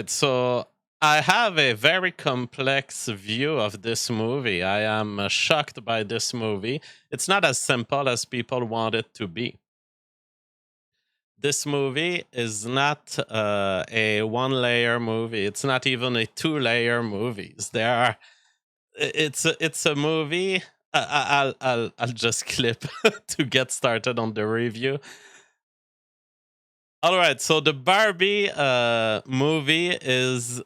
So I have a very complex view of this movie. I am shocked by this movie. It's not as simple as people want it to be. This movie is not a one-layer movie. It's not even a two-layer movies. There are. It's a movie. I'll just clip to get started on the review. All right. So the Barbie movie is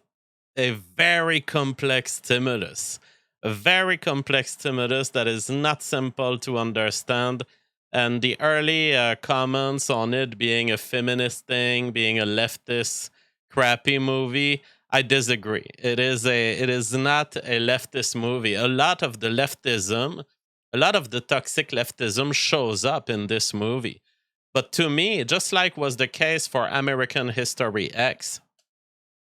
a very complex stimulus. A very complex stimulus that is not simple to understand. And the early comments on it being a feminist thing, being a leftist crappy movie, I disagree. It is not a leftist movie. A lot of the leftism, a lot of the toxic leftism shows up in this movie. But to me, just like was the case for American History X,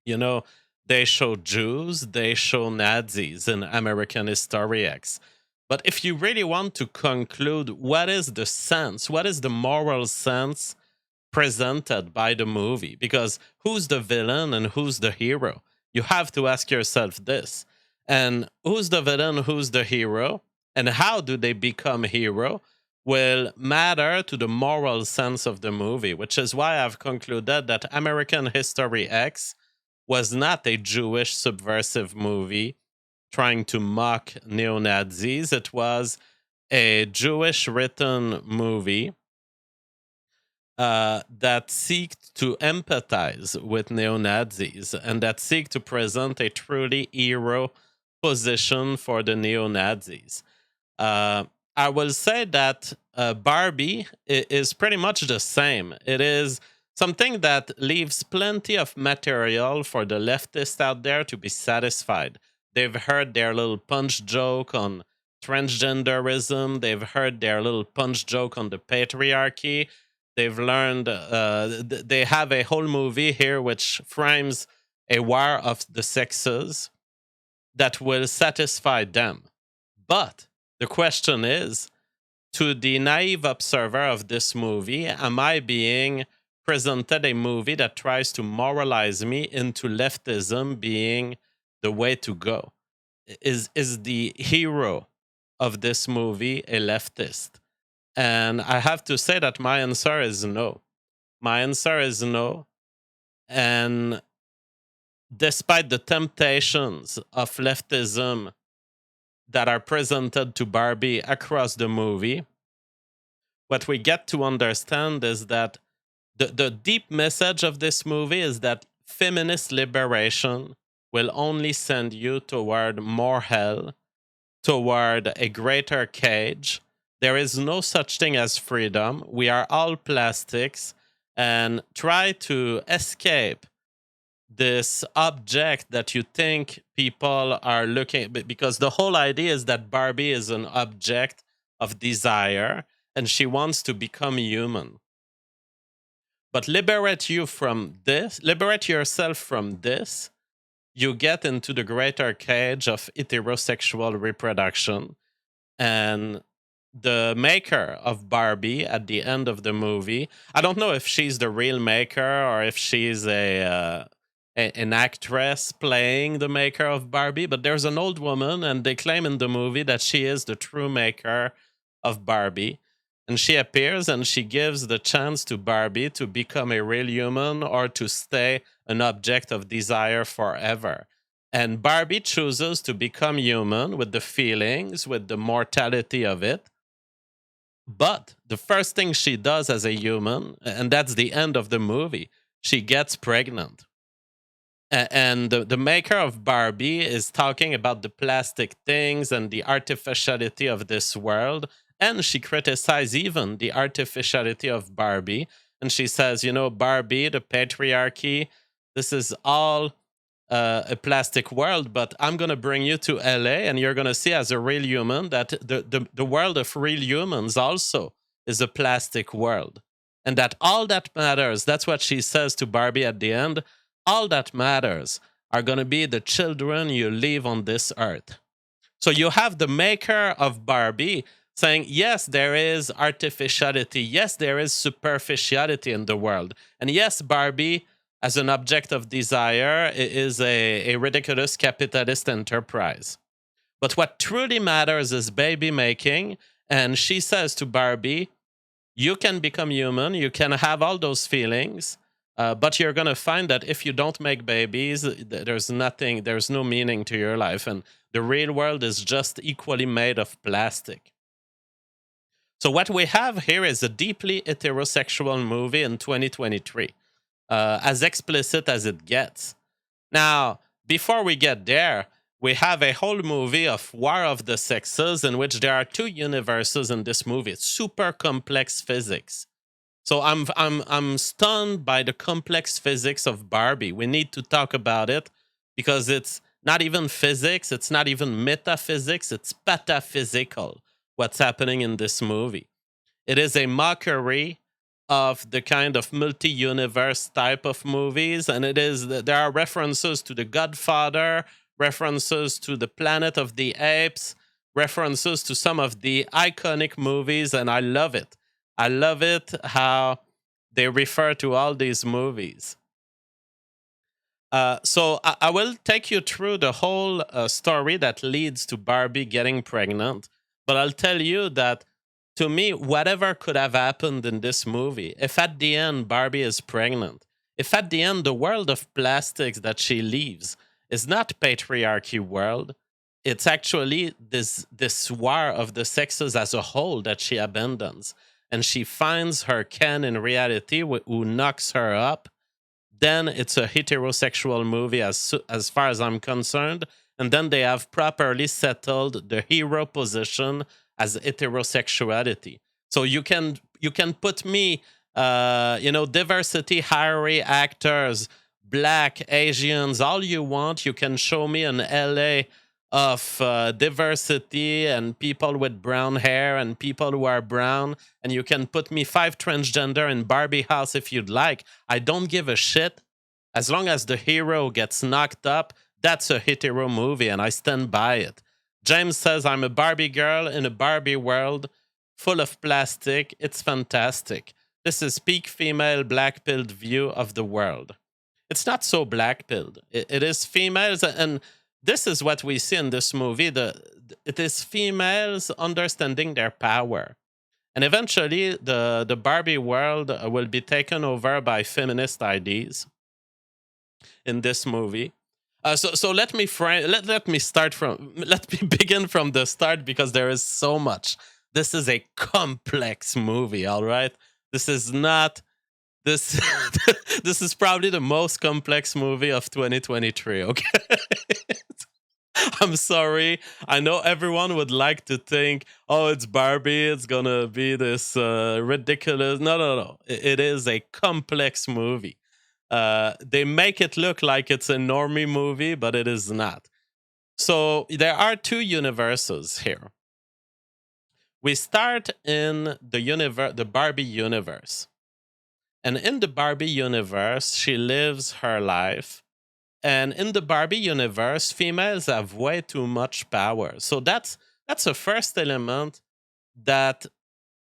you know, they show Jews, they show Nazis in American History X. But if you really want to conclude what is the sense, what is the moral sense presented by the movie, because who's the villain and who's the hero? You have to ask yourself this. And who's the villain, who's the hero, and how do they become hero will matter to the moral sense of the movie, which is why I've concluded that American History X was not a Jewish subversive movie trying to mock neo Nazis. It was a Jewish written movie that seeked to empathize with neo Nazis and that seek to present a truly hero position for the neo Nazis. I will say that Barbie is pretty much the same. It is something that leaves plenty of material for the leftists out there to be satisfied. They've heard their little punch joke on transgenderism, they've heard their little punch joke on the patriarchy. They've learned, they have a whole movie here which frames a war of the sexes that will satisfy them. But the question is, to the naive observer of this movie, am I being presented a movie that tries to moralize me into leftism being the way to go? Is the hero of this movie a leftist? And I have to say that my answer is no. My answer is no. And despite the temptations of leftism that are presented to Barbie across the movie, what we get to understand is that the deep message of this movie is that feminist liberation will only send you toward more hell, toward a greater cage. There is no such thing as freedom. We are all plastics, and try to escape this object that you think people are looking, because the whole idea is that Barbie is an object of desire and she wants to become human. But liberate you from this, liberate yourself from this, you get into the greater cage of heterosexual reproduction. And the maker of Barbie at the end of the movie, I don't know if she's the real maker or if she's an actress playing the maker of Barbie, but there's an old woman, and they claim in the movie that she is the true maker of Barbie. And she appears and she gives the chance to Barbie to become a real human or to stay an object of desire forever. And Barbie chooses to become human with the feelings, with the mortality of it. But the first thing she does as a human, and that's the end of the movie, she gets pregnant. And the maker of Barbie is talking about the plastic things and the artificiality of this world. And she criticizes even the artificiality of Barbie. And she says, you know, Barbie, the patriarchy, this is all a plastic world, but I'm going to bring you to LA and you're going to see as a real human that the world of real humans also is a plastic world. And that all that matters, that's what she says to Barbie at the end, all that matters are going to be the children you leave on this earth. So you have the maker of Barbie saying, yes, there is artificiality. Yes, there is superficiality in the world. And yes, Barbie as an object of desire is a ridiculous capitalist enterprise. But what truly matters is baby making. And she says to Barbie, you can become human, you can have all those feelings, but you're going to find that if you don't make babies, there's nothing, there's no meaning to your life. And the real world is just equally made of plastic. So, what we have here is a deeply heterosexual movie in 2023, as explicit as it gets. Now, before we get there, we have a whole movie of War of the Sexes in which there are two universes in this movie. It's super complex physics. So I'm stunned by the complex physics of Barbie. We need to talk about it because it's not even physics, it's not even metaphysics, it's pataphysical what's happening in this movie. It is a mockery of the kind of multi-universe type of movies, and there are references to The Godfather, references to the Planet of the Apes, references to some of the iconic movies, and I love it. I love it how they refer to all these movies. So I will take you through the whole story that leads to Barbie getting pregnant, but I'll tell you that to me, whatever could have happened in this movie, if at the end Barbie is pregnant, if at the end the world of plastics that she leaves is not patriarchy world, it's actually this war of the sexes as a whole that she abandons, and she finds her Ken in reality who knocks her up, then it's a heterosexual movie as far as I'm concerned. And then they have properly settled the hero position as heterosexuality. So you can put me, diversity, hierarchy, actors, black, Asians, all you want. You can show me an LA of diversity and people with brown hair and people who are brown, and you can put me 5 transgender in Barbie house if you'd like. I don't give a shit. As long as the hero gets knocked up, that's a hetero movie, and I stand by it. James says I'm a Barbie girl in a Barbie world full of plastic. It's fantastic. This is peak female black pilled view of the world. It's not so black pilled. It is females, and this is what we see in this movie. It is females understanding their power. And eventually, the Barbie world will be taken over by feminist ideas in this movie. So let me let me start from let me begin from the start because there is so much. This is a complex movie, all right? This is not this this is probably the most complex movie of 2023, okay? I'm sorry. I know everyone would like to think, oh, it's Barbie. It's going to be this ridiculous. No, no, no. It is a complex movie. They make it look like it's a normie movie, but it is not. So there are two universes here. We start in the Barbie universe. And in the Barbie universe, she lives her life. And in the Barbie universe, females have way too much power. So that's a first element that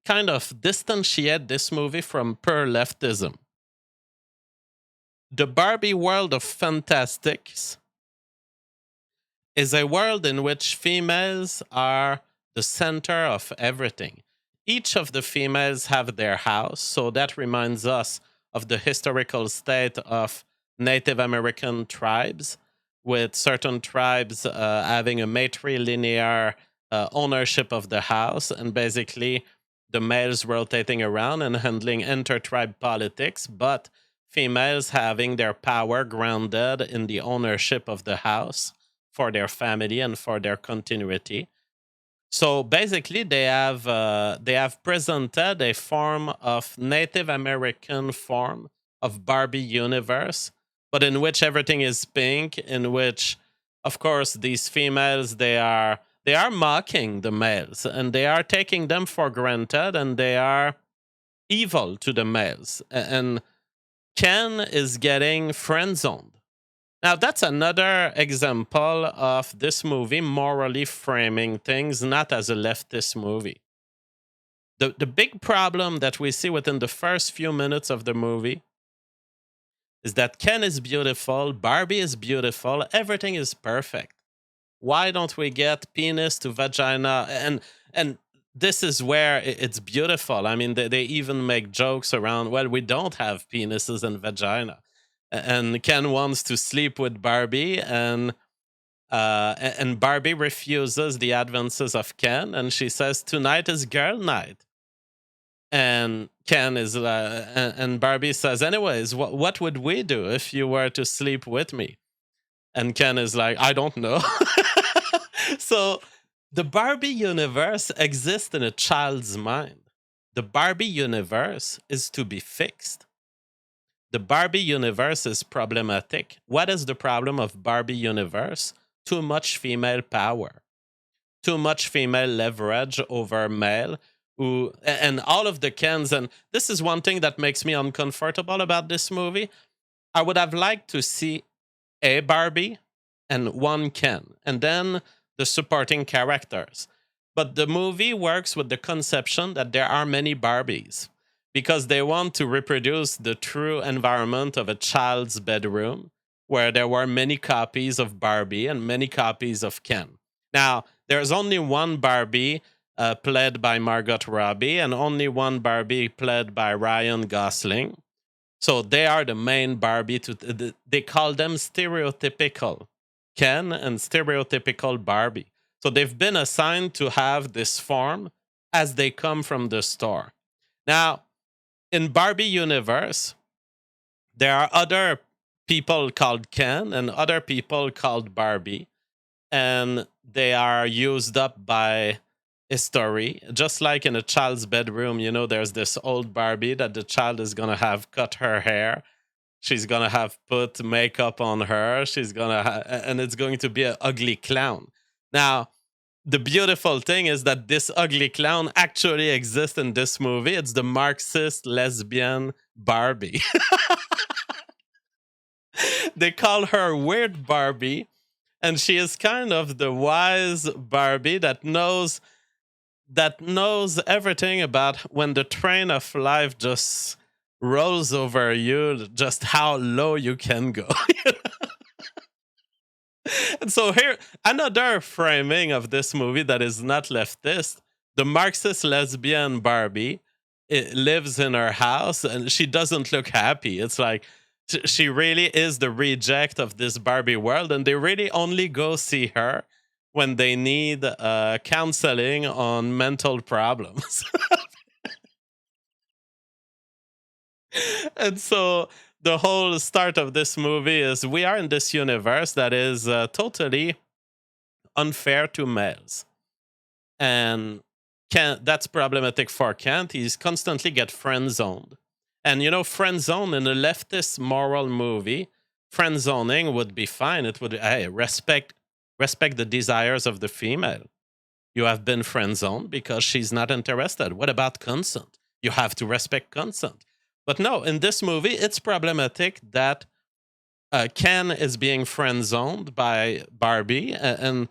kind of distantiate this movie from pure leftism. The Barbie world of fantastics is a world in which females are the center of everything. Each of the females have their house, so that reminds us of the historical state of Native American tribes, with certain tribes having a matrilinear ownership of the house, and basically the males rotating around and handling inter-tribe politics, but females having their power grounded in the ownership of the house for their family and for their continuity. So basically, they have presented a form of Native American form of Barbie universe, but in which everything is pink. In which, of course, these females they are mocking the males and they are taking them for granted and they are evil to the males. And Ken is getting friend zoned. Now, that's another example of this movie morally framing things not as a leftist movie. The big problem that we see within the first few minutes of the movie is that Ken is beautiful, Barbie is beautiful, everything is perfect. Why don't we get penis to vagina? And this is where it's beautiful. I mean, they even make jokes around, well, we don't have penises and vagina. And Ken wants to sleep with Barbie, and Barbie refuses the advances of Ken, and she says, tonight is girl night. And Ken is, and Barbie says, anyways, what would we do if you were to sleep with me? And Ken is like, I don't know. So the Barbie universe exists in a child's mind. The Barbie universe is to be fixed. The Barbie universe is problematic. What is the problem of Barbie universe? Too much female power, too much female leverage over male, who, and all of the Kens. And this is one thing that makes me uncomfortable about this movie. I would have liked to see a Barbie and one Ken, and then the supporting characters. But the movie works with the conception that there are many Barbies because they want to reproduce the true environment of a child's bedroom where there were many copies of Barbie and many copies of Ken. Now, there's only one Barbie played by Margot Robbie and only one Barbie played by Ryan Gosling. So they are the main Barbie. They call them stereotypical Ken and stereotypical Barbie. So they've been assigned to have this form as they come from the store. Now, in Barbie universe, there are other people called Ken and other people called Barbie, and they are used up by history. Just like in a child's bedroom, there's this old Barbie that the child is gonna have cut her hair. She's gonna have put makeup on her. She's gonna and it's going to be an ugly clown. Now, the beautiful thing is that this ugly clown actually exists in this movie. It's the Marxist lesbian Barbie. They call her Weird Barbie, and she is kind of the wise Barbie that knows everything about when the train of life just rolls over you, just how low you can go. And so here, another framing of this movie that is not leftist. The Marxist lesbian Barbie lives in her house and she doesn't look happy. It's like she really is the reject of this Barbie world, and they really only go see her when they need counseling on mental problems. And so the whole start of this movie is we are in this universe that is totally unfair to males. And that's problematic for Kent. He's constantly get friend zoned. And friend zone in a leftist moral movie, friend zoning would be fine. It would, hey, respect the desires of the female. You have been friend zoned because she's not interested. What about consent? You have to respect consent. But no, in this movie, it's problematic that Ken is being friend zoned by Barbie, and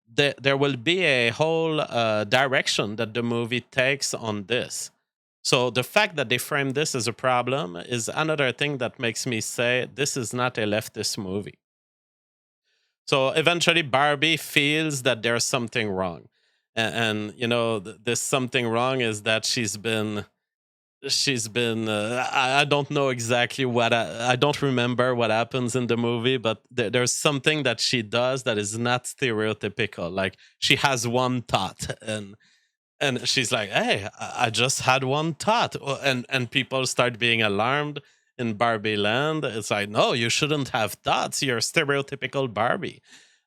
there will be a whole direction that the movie takes on this. So the fact that they frame this as a problem is another thing that makes me say this is not a leftist movie. So eventually, Barbie feels that there's something wrong, and this something wrong is that she's been I don't know exactly what I don't remember what happens in the movie, but there's something that she does that is not stereotypical. Like she has one thought, and she's like, hey, I just had one thought. And people start being alarmed in Barbie land. It's like, no, you shouldn't have thoughts, you're stereotypical Barbie.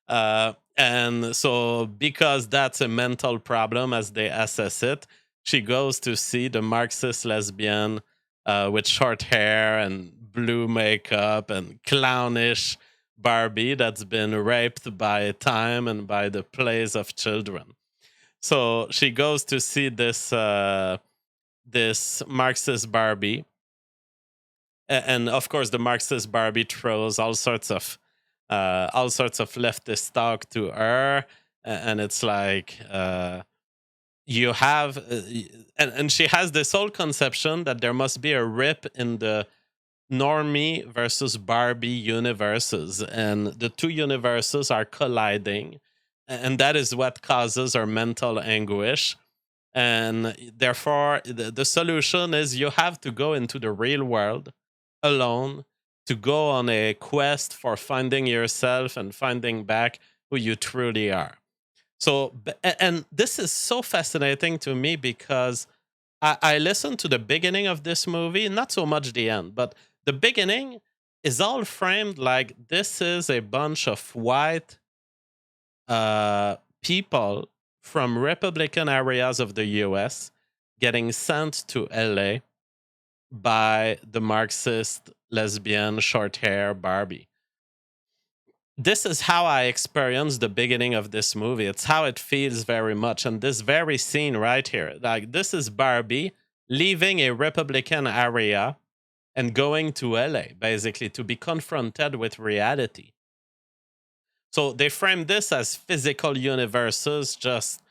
And so because that's a mental problem as they assess it, she goes to see the Marxist lesbian with short hair and blue makeup and clownish Barbie that's been raped by time and by the plays of children. So she goes to see this Marxist Barbie, and of course the Marxist Barbie throws all sorts of leftist talk to her, and it's like you have and she has this whole conception that there must be a rip in the normie versus Barbie universes, and the two universes are colliding, and that is what causes our mental anguish. And therefore, the solution is you have to go into the real world alone to go on a quest for finding yourself and finding back who you truly are. So, and this is so fascinating to me because I listened to the beginning of this movie, not so much the end, but the beginning is all framed like this is a bunch of white people from Republican areas of the US getting sent to LA by the Marxist lesbian short hair Barbie. This is how I experienced the beginning of this movie. It's how it feels very much. And this very scene right here, like this is Barbie leaving a Republican area and going to LA, basically, to be confronted with reality. So they frame this as physical universes just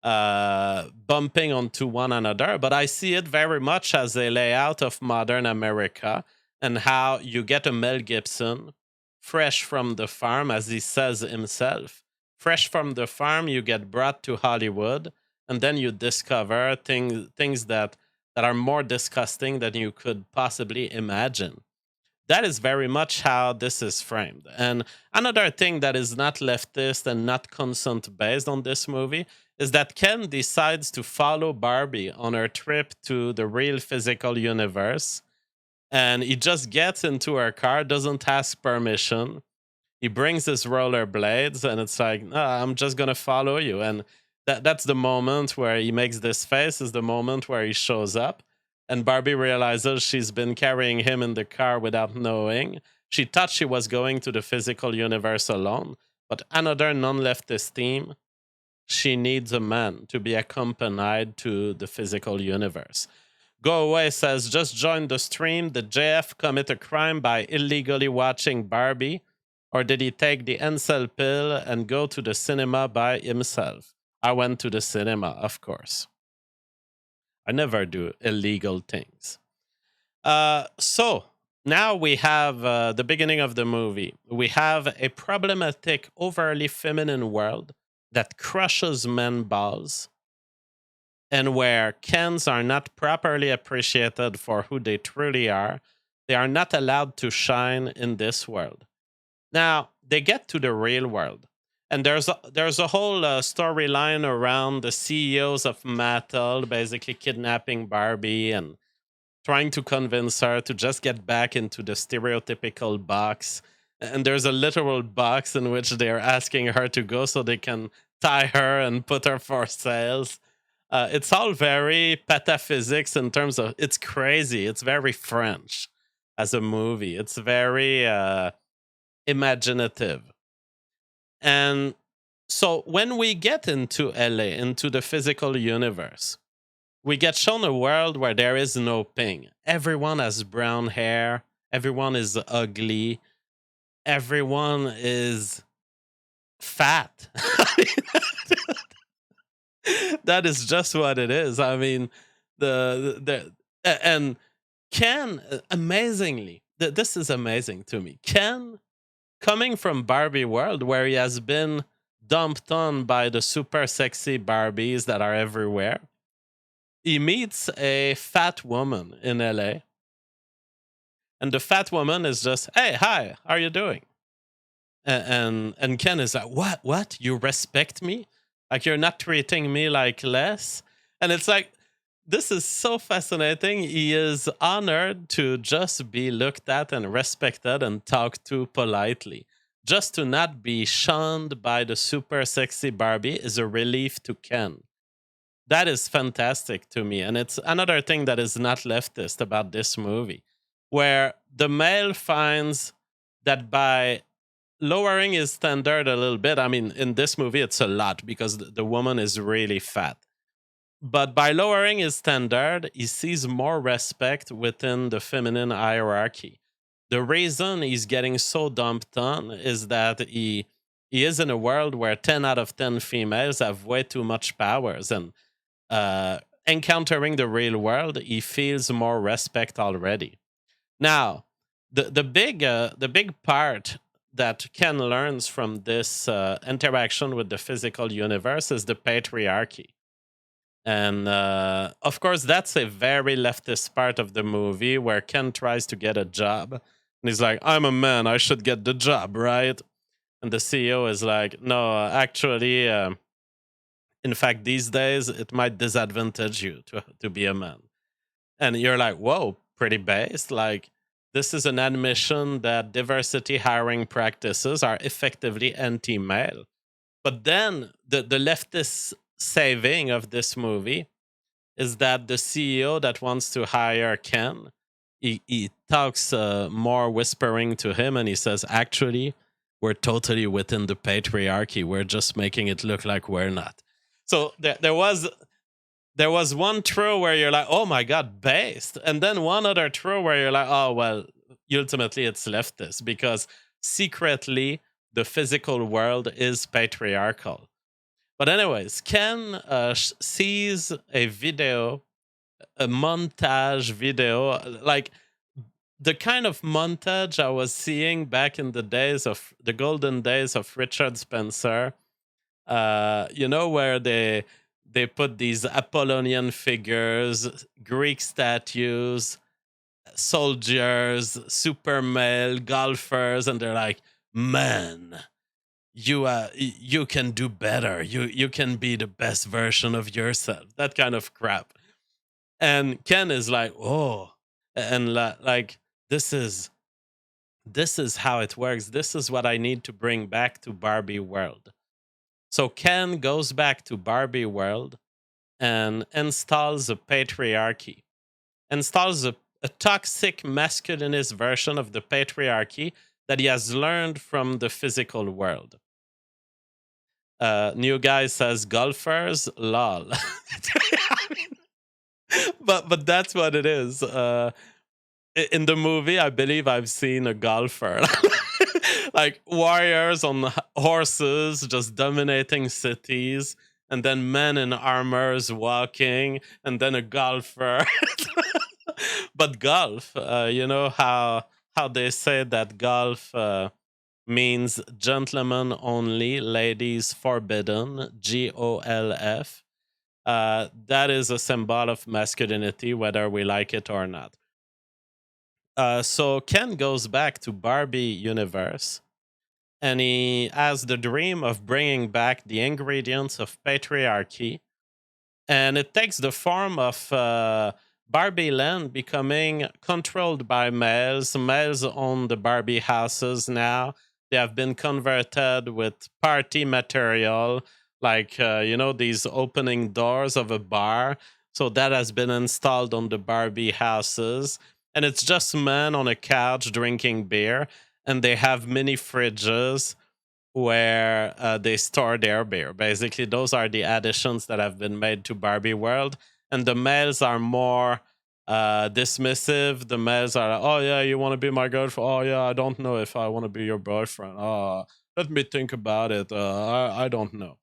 bumping onto one another, but I see it very much as a layout of modern America and how you get a Mel Gibson fresh from the farm, as he says himself. Fresh from the farm, you get brought to Hollywood, and then you discover things that are more disgusting than you could possibly imagine. That is very much how this is framed. And another thing that is not leftist and not consent based on this movie is that Ken decides to follow Barbie on her trip to the real physical universe. And he just gets into her car, doesn't ask permission. He brings his rollerblades, and it's like, "No, I'm just gonna follow you." And that's the moment where he makes this face, is the moment where he shows up. And Barbie realizes she's been carrying him in the car without knowing. She thought she was going to the physical universe alone, but another non-leftist theme, she needs a man to be accompanied to the physical universe. Go Away says, just join the stream. Did JF commit a crime by illegally watching Barbie? Or did he take the Encel pill and go to the cinema by himself? I went to the cinema, of course. I never do illegal things. So now we have the beginning of the movie. We have a problematic, overly feminine world that crushes men balls, and where Kens are not properly appreciated for who they truly are. They are not allowed to shine in this world. Now they get to the real world, and there's a whole storyline around the CEOs of Mattel basically kidnapping Barbie and trying to convince her to just get back into the stereotypical box. And there's a literal box in which they're asking her to go so they can tie her and put her for sales. It's all very pataphysics in terms of it's crazy. It's very French as a movie. It's very imaginative. And so when we get into LA, into the physical universe, we get shown a world where there is no pink. Everyone has brown hair. Everyone is ugly. Everyone is fat. That is just what it is. I mean, and Ken, amazingly, this is amazing to me. Ken, coming from Barbie world, where he has been dumped on by the super sexy Barbies that are everywhere, he meets a fat woman in LA, and the fat woman is just, "Hey, hi, how are you doing?" And Ken is like, "What? You respect me? Like you're not treating me like less?" And it's like, this is so fascinating. He is honored to just be looked at and respected and talked to politely. Just to not be shunned by the super sexy Barbie is a relief to Ken. That is fantastic to me. And it's another thing that is not leftist about this movie, where the male finds that by lowering his standard a little bit, I mean, in this movie, it's a lot because the woman is really fat. But by lowering his standard, he sees more respect within the feminine hierarchy. The reason he's getting so dumped on is that he is in a world where 10 out of 10 females have way too much powers, and encountering the real world, he feels more respect already. Now, The big part that Ken learns from this interaction with the physical universe is the patriarchy. And of course, that's a very leftist part of the movie where Ken tries to get a job. And he's like, I'm a man, I should get the job, right? And the CEO is like, no, actually, in fact, these days, it might disadvantage you to be a man. And you're like, whoa, pretty based. Like, this is an admission that diversity hiring practices are effectively anti male. But then the leftist saving of this movie is that the CEO that wants to hire Ken, he talks more whispering to him and he says, actually, we're totally within the patriarchy. We're just making it look like we're not. So there was one throw where you're like, oh my God, based. And then one other throw where you're like, oh, well, ultimately it's leftist because secretly the physical world is patriarchal. But, anyways, Ken sees a video, a montage video, like the kind of montage I was seeing back in the days of the golden days of Richard Spencer, where they put these Apollonian figures, Greek statues, soldiers, super male golfers, and they're like, man, you can do better. You can be the best version of yourself. That kind of crap. And Ken is like, oh, and like this is how it works. This is what I need to bring back to Barbie world. So Ken goes back to Barbie world and installs a patriarchy, installs a toxic masculinist version of the patriarchy that he has learned from the physical world. New guy says golfers, lol. I mean, but that's what it is. In the movie, I believe I've seen a golfer, like warriors on horses, just dominating cities, and then men in armors walking, and then a golfer. But golf, you know how they say that golf means gentlemen only, ladies forbidden, GOLF. That is a symbol of masculinity, whether we like it or not. So Ken goes back to Barbie universe, and he has the dream of bringing back the ingredients of patriarchy, and it takes the form of Barbie land becoming controlled by males. Males own the Barbie houses now. They have been converted with party material, like these opening doors of a bar. So that has been installed on the Barbie houses, and it's just men on a couch drinking beer, and they have mini fridges where they store their beer. Basically, those are the additions that have been made to Barbie World. And the males are more dismissive. The males are like, oh, yeah, you want to be my girlfriend? Oh, yeah, I don't know if I want to be your boyfriend. Oh, let me think about it. I don't know.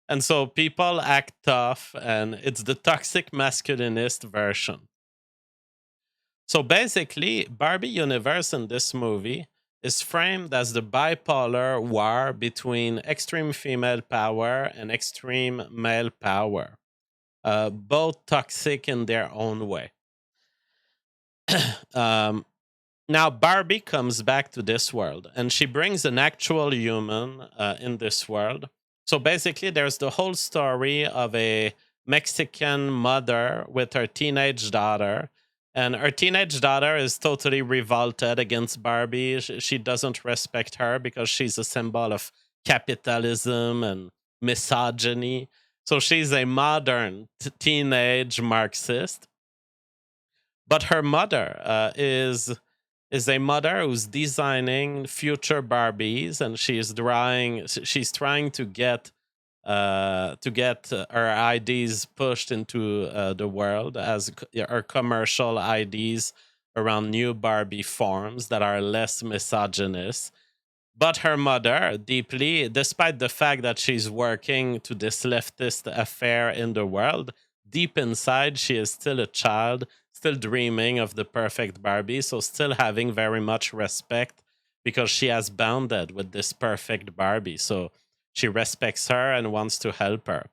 And so people act tough, and it's the toxic masculinist version. So basically, Barbie Universe in this movie is framed as the bipolar war between extreme female power and extreme male power, both toxic in their own way. um, Now, Barbie comes back to this world and she brings an actual human in this world. So basically, there's the whole story of a Mexican mother with her teenage daughter. And her teenage daughter is totally revolted against Barbie. She doesn't respect her because she's a symbol of capitalism and misogyny. So she's a modern teenage Marxist. But her mother is a mother who's designing future Barbies, and she's trying to get her IDs pushed into the world as her commercial IDs around new Barbie forms that are less misogynist. But her mother, deeply, despite the fact that she's working to this leftist affair in the world, deep inside, she is still a child, still dreaming of the perfect Barbie, so still having very much respect because she has bonded with this perfect Barbie. So she respects her and wants to help her.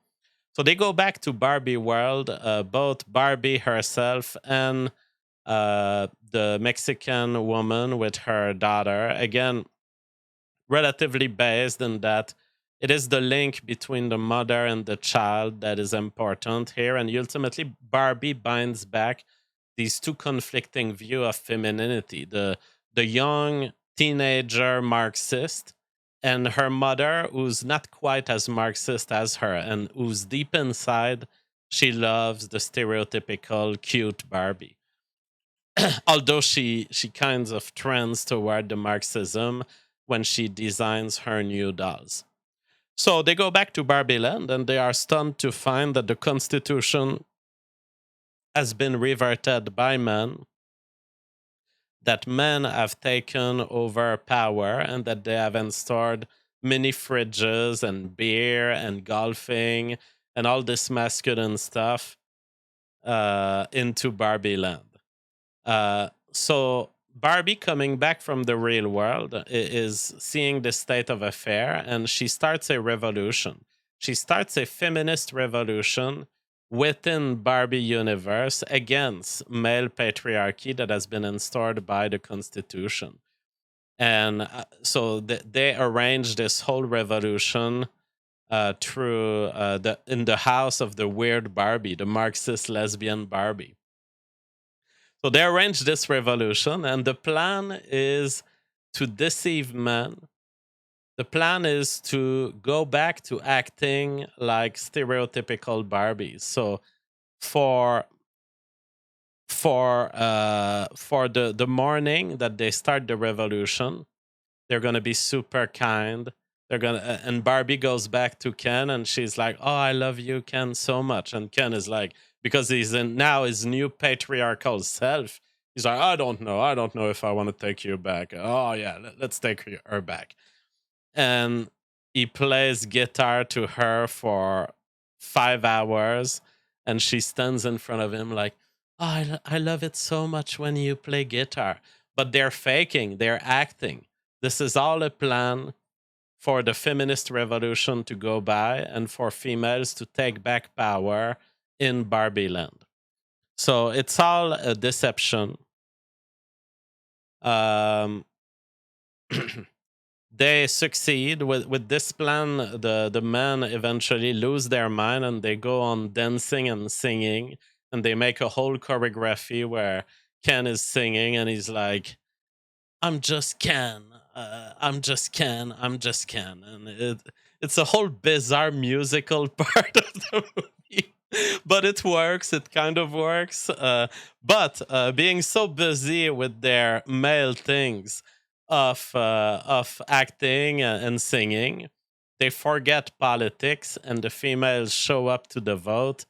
So they go back to Barbie world, both Barbie herself and the Mexican woman with her daughter. Again, relatively based in that it is the link between the mother and the child that is important here. And ultimately, Barbie binds back these two conflicting views of femininity, the young teenager Marxist and her mother, who's not quite as Marxist as her, and who's deep inside, she loves the stereotypical cute Barbie. Although she kinds of trends toward the Marxism when she designs her new dolls. So they go back to Barbie Land and they are stunned to find that the Constitution has been reverted by men, that men have taken over power, and that they have installed mini fridges and beer and golfing and all this masculine stuff into Barbie Land. So Barbie, coming back from the real world, is seeing the state of affair, and she starts a revolution. She starts a feminist revolution within Barbie universe against male patriarchy that has been installed by the Constitution. And so they arrange this whole revolution through the in the house of the weird Barbie, the Marxist lesbian Barbie. So they arrange this revolution, and the plan is to deceive men. The plan is to go back to acting like stereotypical Barbies. So for for the morning that they start the revolution, they're gonna be super kind. They're gonna and Barbie goes back to Ken and she's like, "Oh, I love you, Ken, so much." And Ken is like, because he's in now his new patriarchal self. He's like, I don't know if I want to take you back. Oh yeah, let's take her back." And he plays guitar to her for 5 hours, and she stands in front of him like, "Oh, I love it so much when you play guitar." But they're faking, they're acting. This is all a plan for the feminist revolution to go by and for females to take back power in Barbie Land. So it's all a deception. Um, they succeed with this plan. The men eventually lose their mind and they go on dancing and singing, and they make a whole choreography where Ken is singing and he's like, "I'm just Ken. I'm just Ken. I'm just Ken." And it's a whole bizarre musical part of the movie. But it works. It kind of works. But being so busy with their male things of acting and singing, they forget politics, and the females show up to the vote,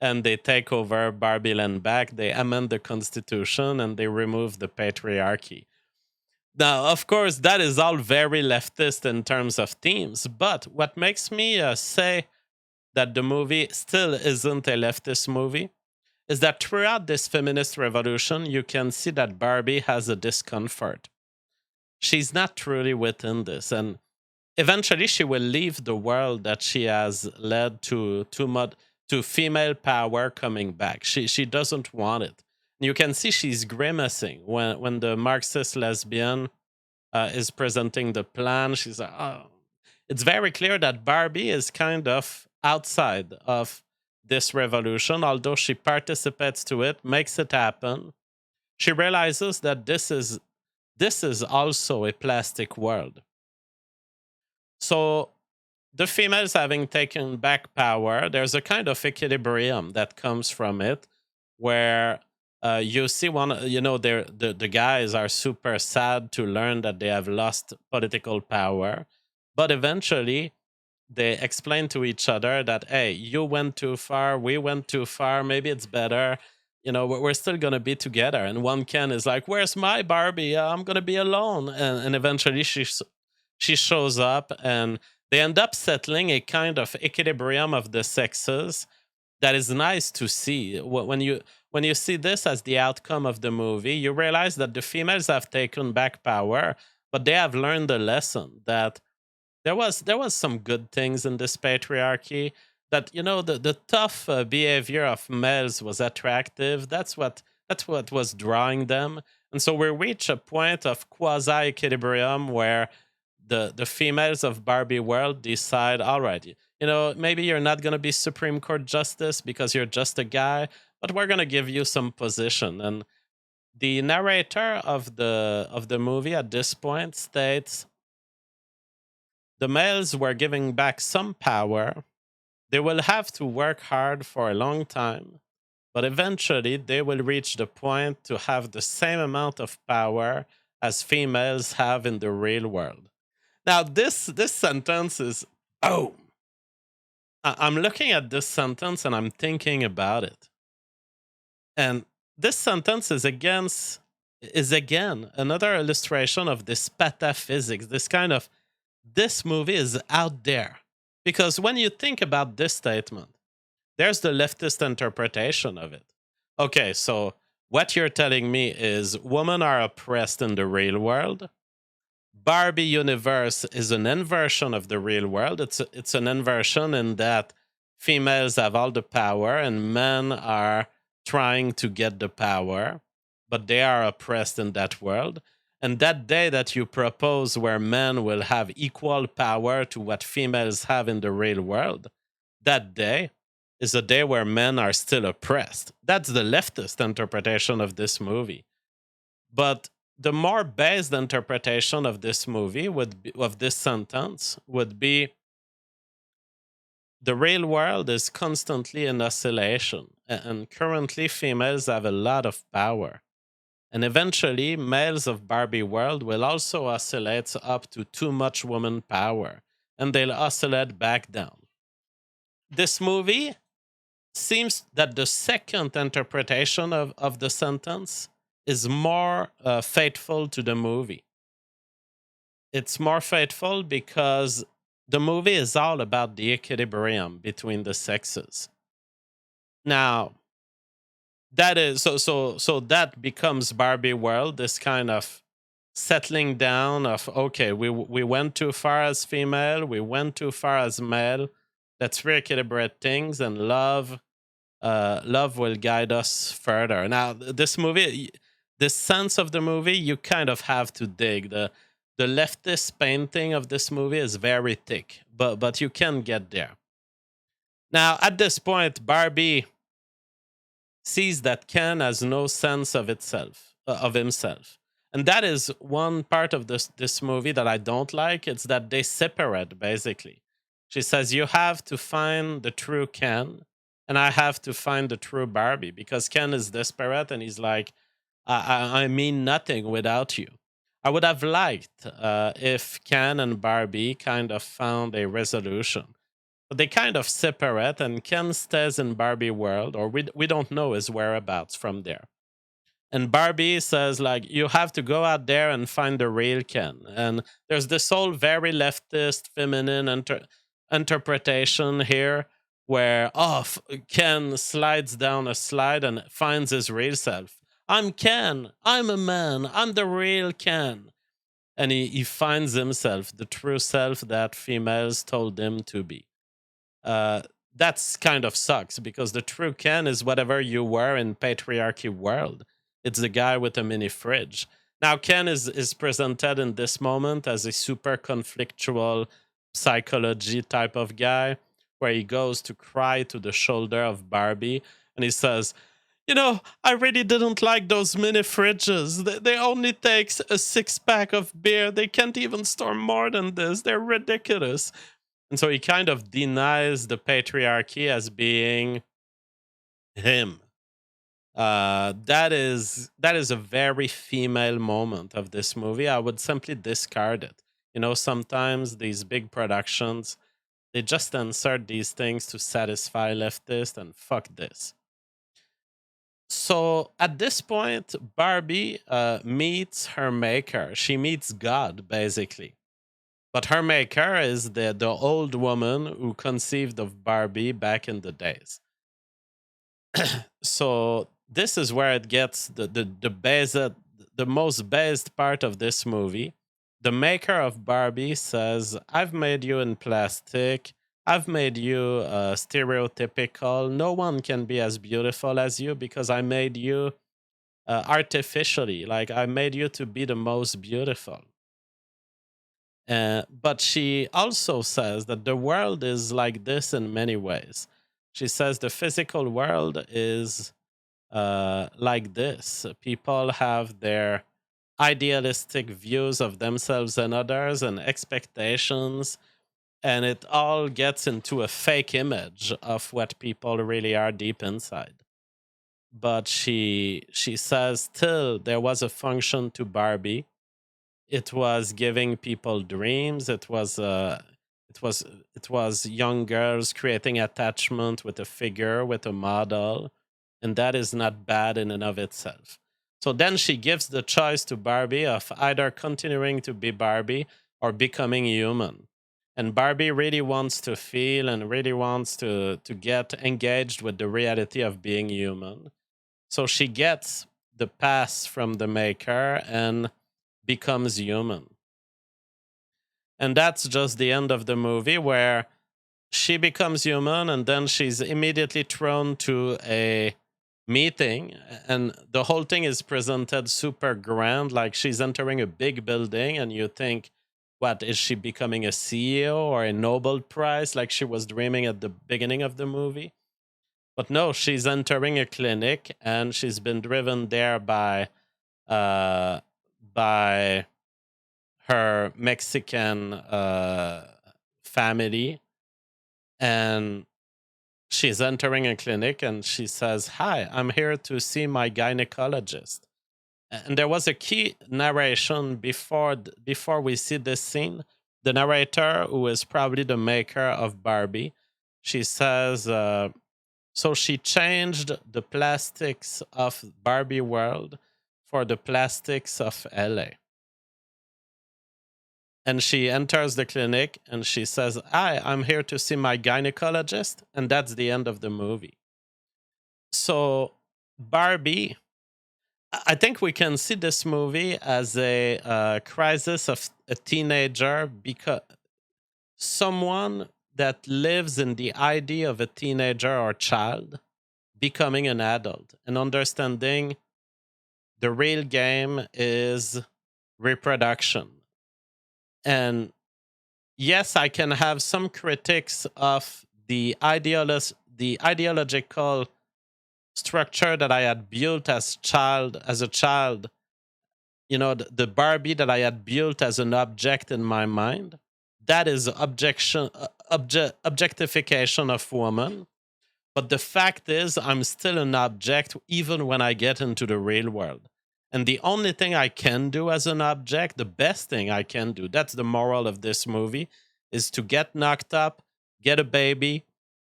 and they take over Barbie Land back. They amend the constitution and they remove the patriarchy. Now, of course, that is all very leftist in terms of themes, but what makes me say that the movie still isn't a leftist movie is that throughout this feminist revolution, you can see that Barbie has a discomfort. She's not truly within this, and eventually she will leave the world that she has led to female power coming back. She doesn't want it. You can see she's grimacing when the Marxist lesbian is presenting the plan. She's like, "Oh," it's very clear that Barbie is kind of outside of this revolution, although she participates to it, makes it happen. She realizes that this is also a plastic world. So the females having taken back power, there's a kind of equilibrium that comes from it, where you see the guys are super sad to learn that they have lost political power, but eventually they explain to each other that, hey, you went too far, we went too far, maybe it's better. We're still gonna be together. And one Ken is like, "Where's my Barbie? I'm gonna be alone." And eventually she shows up, and they end up settling a kind of equilibrium of the sexes that is nice to see. When you see this as the outcome of the movie, you realize that the females have taken back power, but they have learned a lesson that there was some good things in this patriarchy. That the tough behavior of males was attractive. That's what was drawing them, and so we reach a point of quasi equilibrium where the females of Barbie world decide, all right, maybe you're not going to be Supreme Court justice because you're just a guy, but we're going to give you some position. And the narrator of the movie at this point states the males were giving back some power. They will have to work hard for a long time, but eventually they will reach the point to have the same amount of power as females have in the real world. Now, this sentence is, oh, I'm looking at this sentence and I'm thinking about it. And this sentence is again another illustration of this pataphysics, this kind of, this movie is out there. Because when you think about this statement, there's the leftist interpretation of it. Okay, so what you're telling me is women are oppressed in the real world. Barbie universe is an inversion of the real world. It's an inversion in that females have all the power and men are trying to get the power, but they are oppressed in that world. And that day that you propose where men will have equal power to what females have in the real world, that day is a day where men are still oppressed. That's the leftist interpretation of this movie. But the more based interpretation of this movie of this sentence would be the real world is constantly in oscillation, and currently females have a lot of power. And eventually, males of Barbie world will also oscillate up to too much woman power, and they'll oscillate back down. This movie seems that the second interpretation of the sentence is more faithful to the movie. It's more faithful because the movie is all about the equilibrium between the sexes. Now, that becomes Barbie world, this kind of settling down of, okay, we went too far as female, we went too far as male. Let's re-equilibrate things, and love will guide us further. Now, this movie, this sense of the movie, you kind of have to dig. The leftist painting of this movie is very thick, but you can get there. Now, at this point, Barbie sees that Ken has no sense of himself. And that is one part of this movie that I don't like. It's that they separate, basically. She says, you have to find the true Ken, and I have to find the true Barbie, because Ken is desperate and he's like, I mean nothing without you. I would have liked if Ken and Barbie kind of found a resolution. But they kind of separate, and Ken stays in Barbie world, or we don't know his whereabouts from there. And Barbie says, like, you have to go out there and find the real Ken. And there's this whole very leftist, feminine interpretation here where, Ken slides down a slide and finds his real self. I'm Ken. I'm a man. I'm the real Ken. And he finds himself, the true self that females told him to be. Uh, that's kind of sucks, because the true Ken is whatever you were in patriarchy world. It's the guy with a mini fridge. Now, Ken is presented in this moment as a super conflictual psychology type of guy, where he goes to cry to the shoulder of Barbie, and he says, I really didn't like those mini fridges. They only takes a 6-pack of beer. They can't even store more than this. They're ridiculous. And so he kind of denies the patriarchy as being him. That is a very female moment of this movie. I would simply discard it. Sometimes these big productions, they just insert these things to satisfy leftists, and fuck this. So at this point, Barbie meets her maker. She meets God, basically. But her maker is the old woman who conceived of Barbie back in the days. So this is where it gets the most based part of this movie. The maker of Barbie says, "I've made you in plastic. I've made you stereotypical. No one can be as beautiful as you because I made you artificially. Like I made you to be the most beautiful." But she also says that the world is like this in many ways. She says the physical world is like this. People have their idealistic views of themselves and others and expectations, and it all gets into a fake image of what people really are deep inside. But she says still there was a function to Barbie. It was giving people dreams. It was it was young girls creating attachment with a figure, with a model, and that is not bad in and of itself. So then she gives the choice to Barbie of either continuing to be Barbie or becoming human. And Barbie really wants to feel and really wants to get engaged with the reality of being human. So she gets the pass from the maker and becomes human. And that's just the end of the movie where she becomes human and then she's immediately thrown to a meeting, and the whole thing is presented super grand, like she's entering a big building and you think, what is she becoming, a CEO or a Nobel Prize like she was dreaming at the beginning of the movie? But no, she's entering a clinic and she's been driven there uh by her Mexican family, and she's entering a clinic and she says, "Hi, I'm here to see my gynecologist." And there was a key narration before we see this scene. The narrator, who is probably the maker of Barbie, she says, "So she changed the plastics of Barbie world for the plastics of LA." And she enters the clinic and she says, "Hi, I'm here to see my gynecologist." And that's the end of the movie. So, Barbie, I think we can see this movie as a crisis of a teenager, because someone that lives in the idea of a teenager or child becoming an adult and understanding the real game is reproduction. And yes, I can have some critics of the ideological structure that I had built as a child. You know, the Barbie that I had built as an object in my mind. That is objectification of woman. But the fact is, I'm still an object even when I get into the real world. And the only thing I can do as an object, the best thing I can do, that's the moral of this movie, is to get knocked up, get a baby,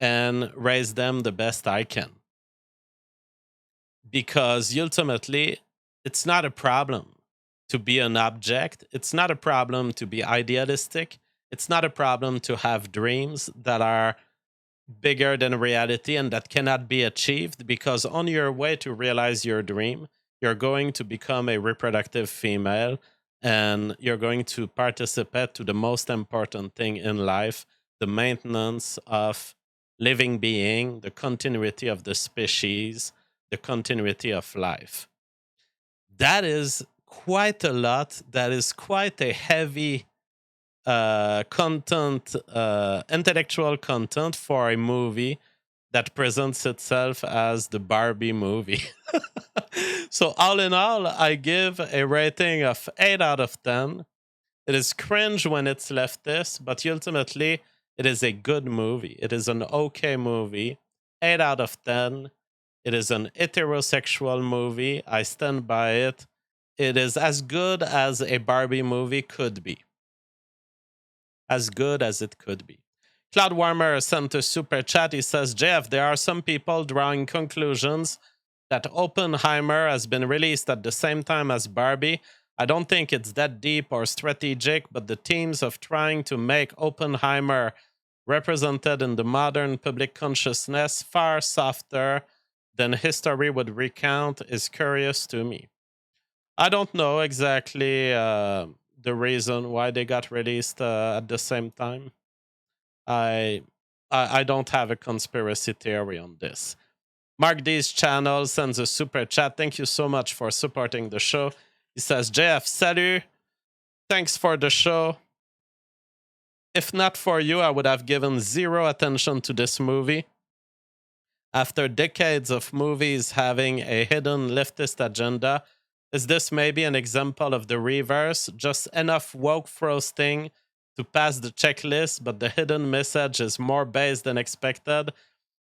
and raise them the best I can. Because ultimately, it's not a problem to be an object, it's not a problem to be idealistic, it's not a problem to have dreams that are bigger than reality and that cannot be achieved, because on your way to realize your dream, you're going to become a reproductive female and you're going to participate to the most important thing in life, the maintenance of living being, the continuity of the species, the continuity of life. That is quite a lot. That is quite a heavy content, intellectual content for a movie that presents itself as the Barbie movie. So, all in all, I give a rating of 8 out of 10. It is cringe when it's leftist, but ultimately, it is a good movie. It is an okay movie. 8 out of 10. It is an heterosexual movie. I stand by it. It is as good as a Barbie movie could be. As good as it could be. Cloud Warmer sent a super chat. He says, "Jeff, there are some people drawing conclusions that Oppenheimer has been released at the same time as Barbie. I don't think it's that deep or strategic, but the themes of trying to make Oppenheimer represented in the modern public consciousness far softer than history would recount is curious to me. I don't know exactly the reason why they got released at the same time. I, I don't have a conspiracy theory on this. Mark D's channel sends a super chat. Thank you so much for supporting the show. He says, JF, salut. Thanks for the show. If not for you, I would have given zero attention to this movie. After decades of movies having a hidden leftist agenda, is this maybe an example of the reverse? Just enough woke frosting to pass the checklist, but the hidden message is more base than expected?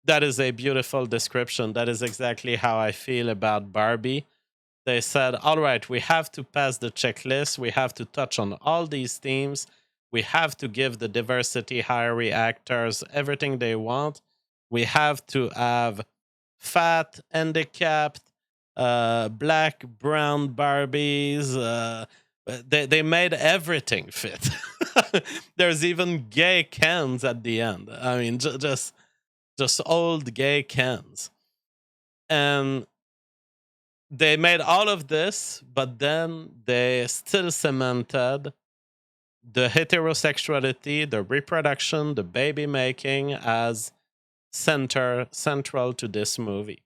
That is a beautiful description. That is exactly how I feel about Barbie. They said, all right, we have to pass the checklist. We have to touch on all these themes. We have to give the diversity hiree actors everything they want. We have to have fat, handicapped, black, brown Barbies. They made everything fit. There's even gay Kens at the end. I mean, just old gay Kens. And they made all of this, but then they still cemented the heterosexuality, the reproduction, the baby making as central to this movie.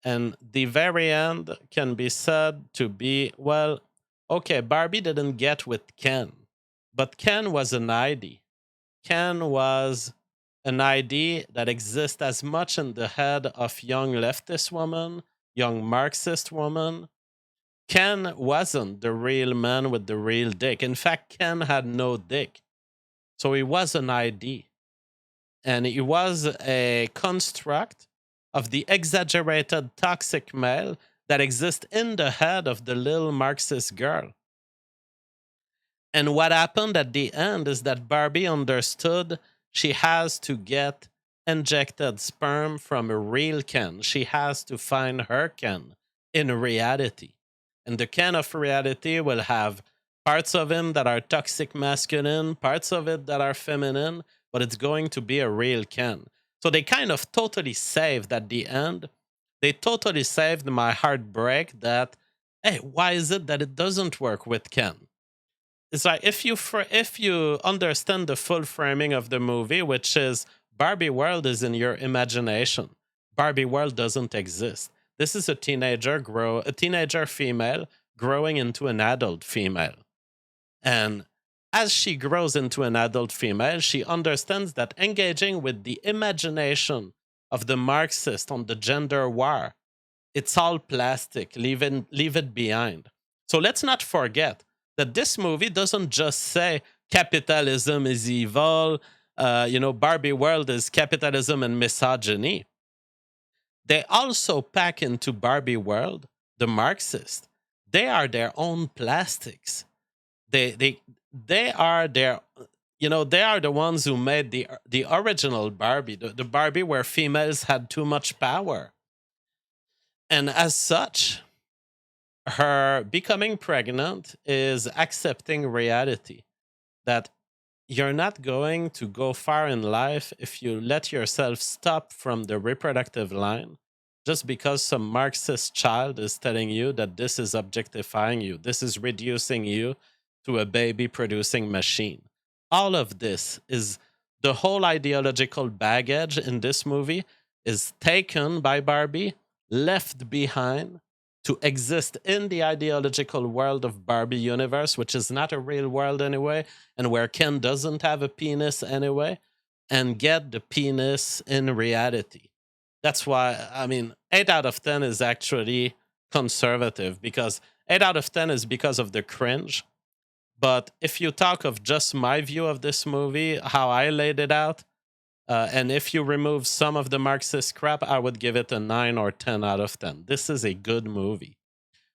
And the very end can be said to be, well, okay, Barbie didn't get with Ken, but Ken was an ID. Ken was an ID that exists as much in the head of young leftist woman, young Marxist woman. Ken wasn't the real man with the real dick. In fact, Ken had no dick. So he was an ID. And he was a construct of the exaggerated toxic male that exists in the head of the little Marxist girl. And what happened at the end is that Barbie understood she has to get injected sperm from a real Ken. She has to find her Ken in reality. And the Ken of reality will have parts of him that are toxic masculine, parts of it that are feminine, but it's going to be a real Ken. So they kind of totally saved at the end. They totally saved my heartbreak that, hey, why is it that it doesn't work with Ken? It's like if you understand the full framing of the movie, which is Barbie world is in your imagination. Barbie world doesn't exist. This is a teenager female growing into an adult female. And as she grows into an adult female, she understands that engaging with the imagination of the Marxist on the gender war, it's all plastic. Leave it behind. So let's not forget that this movie doesn't just say capitalism is evil, Barbie world is capitalism and misogyny. They also pack into Barbie world the Marxists. They are their own plastics. They are their they are the ones who made the original Barbie, the Barbie where females had too much power. And as such, her becoming pregnant is accepting reality that you're not going to go far in life if you let yourself stop from the reproductive line just because some Marxist child is telling you that this is objectifying you, this is reducing you to a baby producing machine. All of this is the whole ideological baggage in this movie is taken by Barbie, left behind to exist in the ideological world of Barbie universe, which is not a real world anyway, and where Ken doesn't have a penis anyway, and get the penis in reality. That's why, I mean, 8 out of 10 is actually conservative because 8 out of 10 is because of the cringe. But if you talk of just my view of this movie, how I laid it out, and if you remove some of the Marxist crap, I would give it a 9 or 10 out of 10. This is a good movie.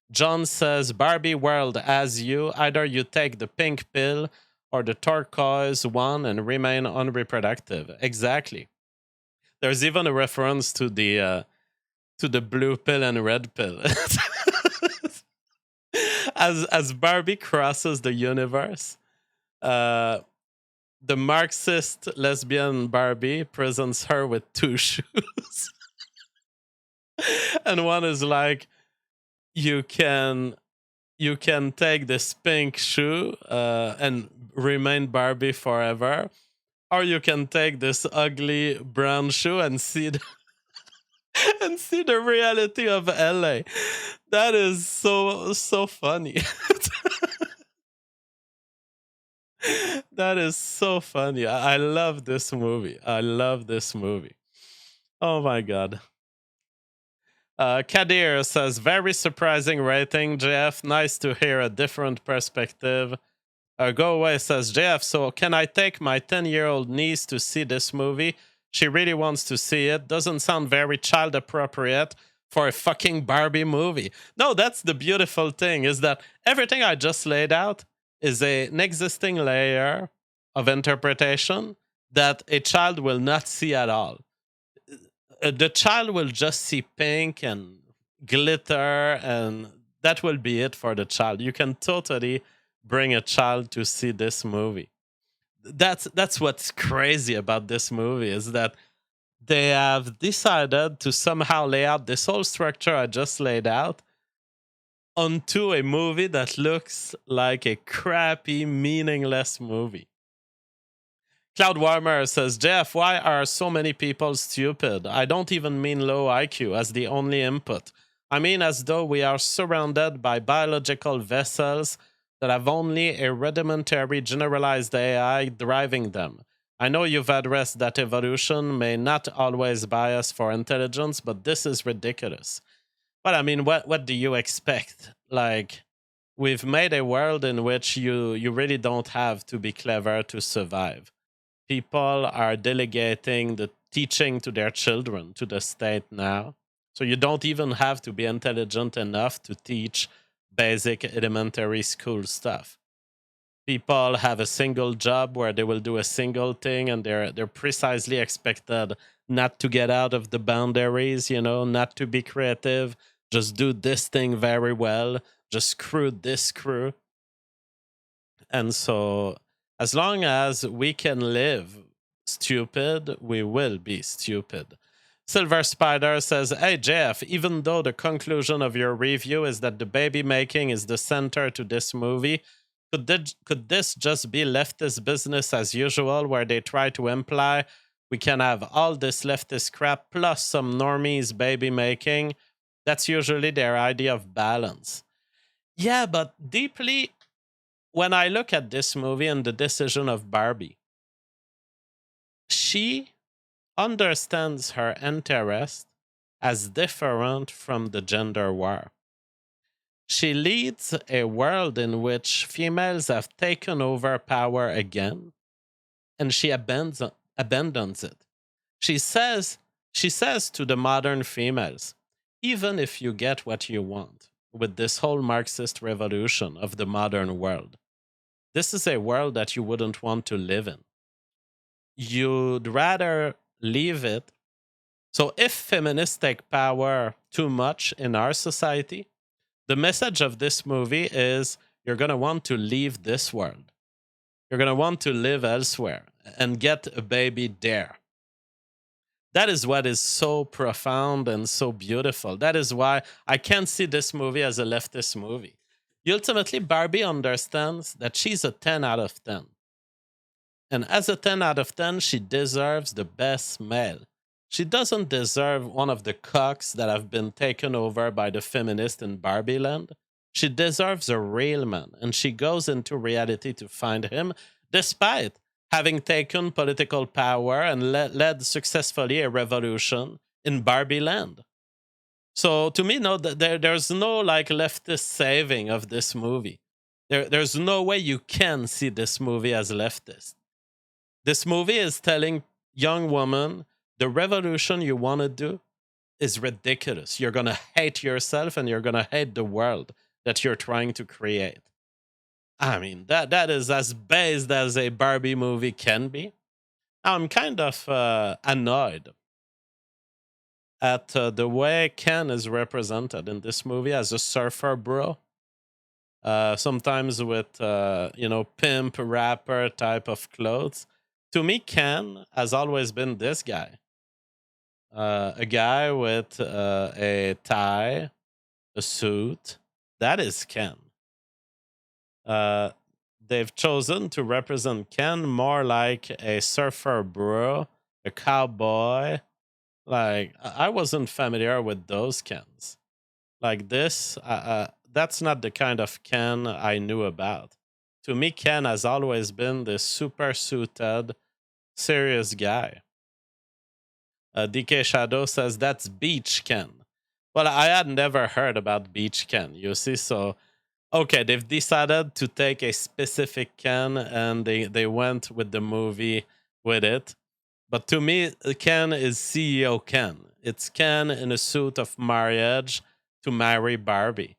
John says, Barbie world as you, either you take the pink pill or the turquoise one and remain unreproductive. Exactly. There's even a reference to the blue pill and red pill. As Barbie crosses the universe, the Marxist lesbian Barbie presents her with two shoes. And one is like, you can you can take this pink shoe and remain Barbie forever, or you can take this ugly brown shoe and see and see the reality of LA. That is so funny. That is so funny. I love this movie. I love this movie. Oh my god. Kadir says, very surprising rating, Jeff. Nice to hear a different perspective. Go Away says, Jeff, so can I take my 10-year-old niece to see this movie? She really wants to see it. Doesn't sound very child appropriate for a fucking Barbie movie. No, that's the beautiful thing, is that everything I just laid out is an existing layer of interpretation that a child will not see at all. The child will just see pink and glitter, and that will be it for the child. You can totally bring a child to see this movie. That's what's crazy about this movie, is that they have decided to somehow lay out this whole structure I just laid out onto a movie that looks like a crappy, meaningless movie. Cloud Warmer says, Jeff, why are so many people stupid? I don't even mean low IQ as the only input. I mean as though we are surrounded by biological vessels that have only a rudimentary generalized AI driving them. I know you've addressed that evolution may not always bias for intelligence, but this is ridiculous. But I mean, what do you expect? Like, we've made a world in which you really don't have to be clever to survive. People are delegating the teaching to their children to the state now. So you don't even have to be intelligent enough to teach basic elementary school stuff. People have a single job where they will do a single thing, and they're precisely expected not to get out of the boundaries, not to be creative, just do this thing very well, just screw this screw. And so, as long as we can live stupid, we will be stupid. Silver Spider says, Hey Jeff, even though the conclusion of your review is that the baby making is the center to this movie, could this just be leftist business as usual, where they try to imply we can have all this leftist crap plus some normies baby making? That's usually their idea of balance. Yeah, but deeply, when I look at this movie and the decision of Barbie, she understands her interest as different from the gender war. She leads a world in which females have taken over power again, and she abandons it. She says she says to the modern females, even if you get what you want with this whole Marxist revolution of the modern world, this is a world that you wouldn't want to live in. You'd rather leave it. So, if feminists take power too much in our society, the message of this movie is you're going to want to leave this world. You're going to want to live elsewhere and get a baby there. That is what is so profound and so beautiful. That is why I can't see this movie as a leftist movie. Ultimately, Barbie understands that she's a 10 out of 10. And as a 10 out of 10, she deserves the best male. She doesn't deserve one of the cocks that have been taken over by the feminist in Barbie Land. She deserves a real man, and she goes into reality to find him, despite having taken political power and led successfully a revolution in Barbie Land. So to me, no, there's no like leftist saving of this movie. There's no way you can see this movie as leftist. This movie is telling young woman the revolution you want to do is ridiculous. You're going to hate yourself and you're going to hate the world that you're trying to create. I mean, that is as based as a Barbie movie can be. I'm kind of annoyed at the way Ken is represented in this movie as a surfer bro. Sometimes with, pimp, rapper type of clothes. To me, Ken has always been this guy. A guy with a tie, a suit. That is Ken. Uh, they've chosen to represent Ken more like a surfer bro, a cowboy. Like I wasn't familiar with those Kens. Like this, that's not the kind of Ken I knew about. To me, Ken has always been this super suited, serious guy. DK Shadow says that's Beach Ken. Well, I had never heard about Beach Ken, you see, so okay, they've decided to take a specific Ken and they went with the movie with it. But to me, Ken is CEO Ken. It's Ken in a suit of marriage to marry Barbie.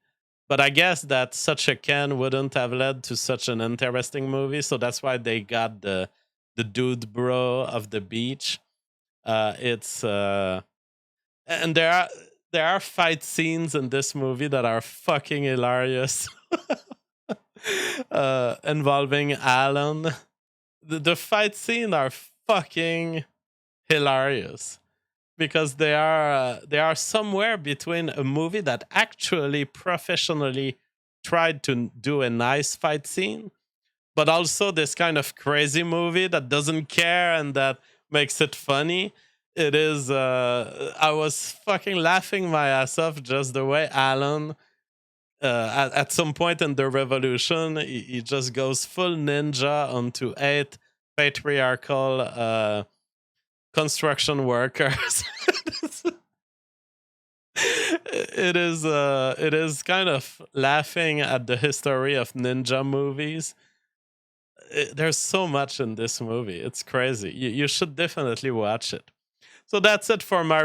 But I guess that such a Ken wouldn't have led to such an interesting movie, so that's why they got the dude bro of the beach. It's and there are fight scenes in this movie that are fucking hilarious. Involving Alan. The fight scene are fucking hilarious because they are somewhere between a movie that actually professionally tried to do a nice fight scene, but also this kind of crazy movie that doesn't care and that makes it funny. It is. I was fucking laughing my ass off just the way Alan at some point in the revolution, he just goes full ninja onto 8 patriarchal construction workers. It is kind of laughing at the history of ninja movies. There's so much in this movie. It's crazy. You should definitely watch it. So that's it for my